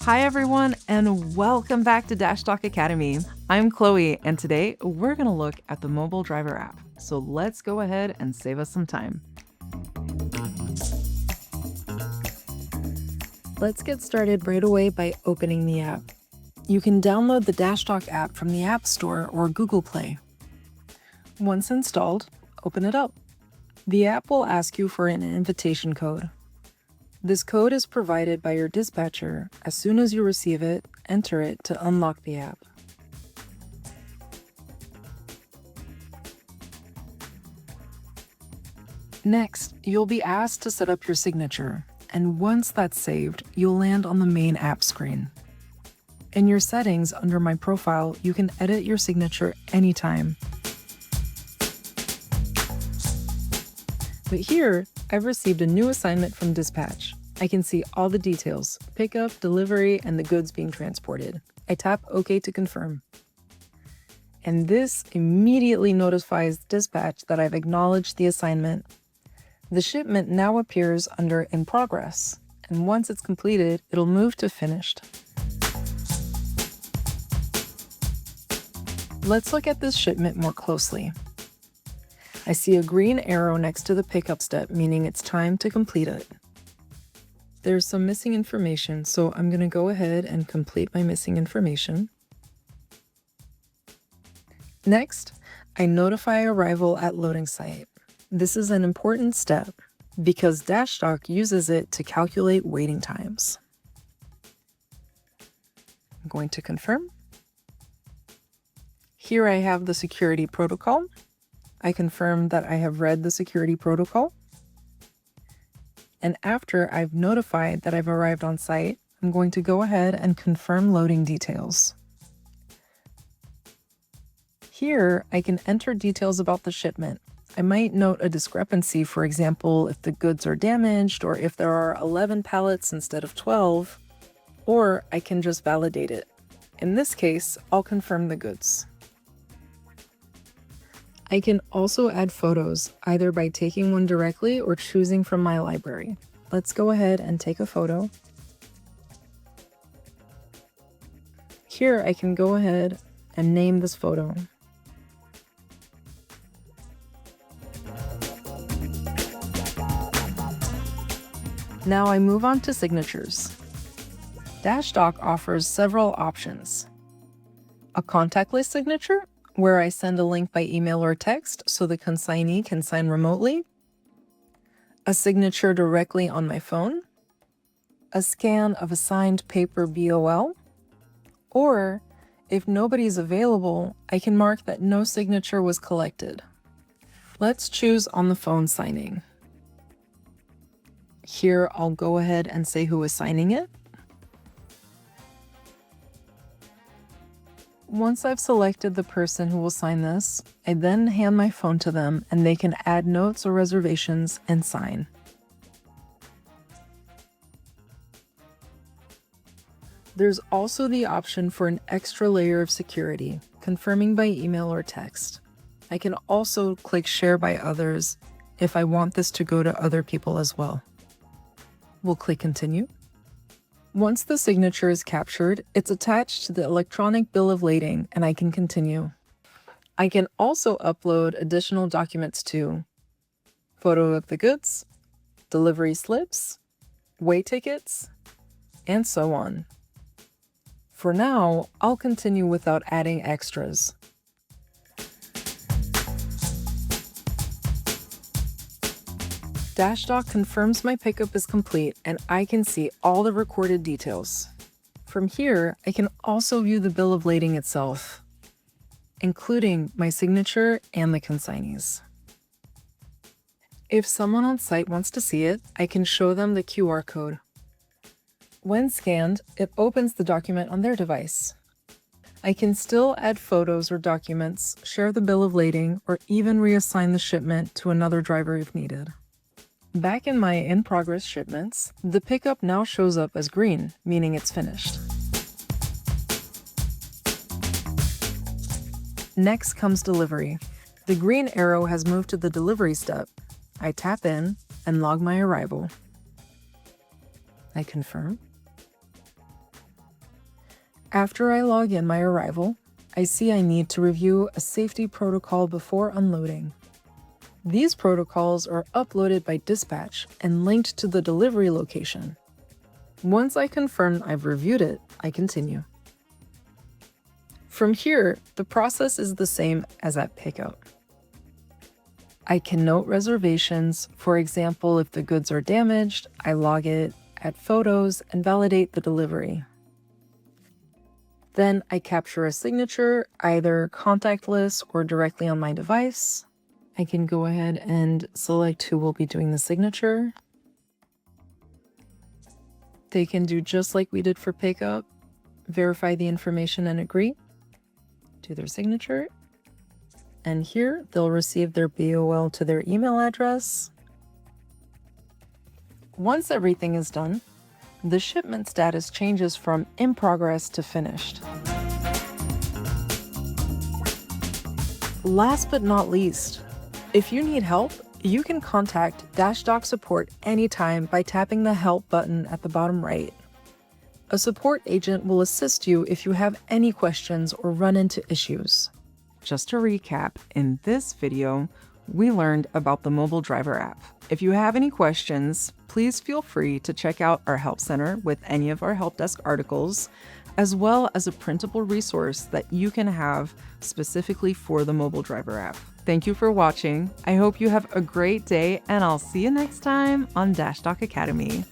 Hi everyone, and welcome back to Dashdoc Academy. I'm Chloe, and today we're going to look at the mobile driver app. So let's go ahead and save us some time. Let's get started right away by opening the app. You can download the Dashdoc app from the App Store or Google Play. Once installed, open it up. The app will ask you for an invitation code. This code is provided by your dispatcher. As soon as you receive it, enter it to unlock the app. Next, you'll be asked to set up your signature, and once that's saved, you'll land on the main app screen. In your settings under My Profile, you can edit your signature anytime. But here, I've received a new assignment from dispatch. I can see all the details: pickup, delivery, and the goods being transported. I tap OK to confirm. And this immediately notifies dispatch that I've acknowledged the assignment. The shipment now appears under In Progress, and once it's completed, it'll move to Finished. Let's look at this shipment more closely. I see a green arrow next to the pickup step, meaning it's time to complete it. There's some missing information, so I'm going to go ahead and complete my missing information. Next, I notify arrival at loading site. This is an important step because Dashdoc uses it to calculate waiting times. I'm going to confirm. Here I have the security protocol. I confirm that I have read the security protocol. And after I've notified that I've arrived on site, I'm going to go ahead and confirm loading details. Here, I can enter details about the shipment. I might note a discrepancy, for example, if the goods are damaged or if there are 11 pallets instead of 12, or I can just validate it. In this case, I'll confirm the goods. I can also add photos, either by taking one directly or choosing from my library. Let's go ahead and take a photo. Here I can go ahead and name this photo. Now I move on to signatures. Dashdoc offers several options. A contactless signature, where I send a link by email or text so the consignee can sign remotely, a signature directly on my phone, a scan of a signed paper BOL, or if nobody's available, I can mark that no signature was collected. Let's choose on the phone signing. Here I'll go ahead and say who is signing it. Once I've selected the person who will sign this, I then hand my phone to them and they can add notes or reservations and sign. There's also the option for an extra layer of security, confirming by email or text. I can also click Share by Others if I want this to go to other people as well. We'll click Continue. Once the signature is captured, it's attached to the electronic bill of lading and I can continue. I can also upload additional documents too: photo of the goods, delivery slips, weigh tickets, and so on. For now, I'll continue without adding extras. Dashdoc confirms my pickup is complete and I can see all the recorded details. From here, I can also view the bill of lading itself, including my signature and the consignee's. If someone on site wants to see it, I can show them the QR code. When scanned, it opens the document on their device. I can still add photos or documents, share the bill of lading, or even reassign the shipment to another driver if needed. Back in my in-progress shipments, the pickup now shows up as green, meaning it's finished. Next comes delivery. The green arrow has moved to the delivery step. I tap in and log my arrival. I confirm. After I log in my arrival, I see I need to review a safety protocol before unloading. These protocols are uploaded by dispatch and linked to the delivery location. Once I confirm I've reviewed it, I continue. From here, the process is the same as at pickup. I can note reservations. For example, if the goods are damaged, I log it, add photos, and validate the delivery. Then I capture a signature, either contactless or directly on my device. I can go ahead and select who will be doing the signature. They can do just like we did for pickup, verify the information and agree, do their signature, and here they'll receive their BOL to their email address. Once everything is done, the shipment status changes from in progress to finished. Last but not least, if you need help, you can contact Dashdoc support anytime by tapping the help button at the bottom right. A support agent will assist you if you have any questions or run into issues. Just to recap, in this video, we learned about the mobile driver app. If you have any questions, please feel free to check out our help center with any of our help desk articles, as well as a printable resource that you can have specifically for the mobile driver app. Thank you for watching. I hope you have a great day, and I'll see you next time on Dashdoc Academy.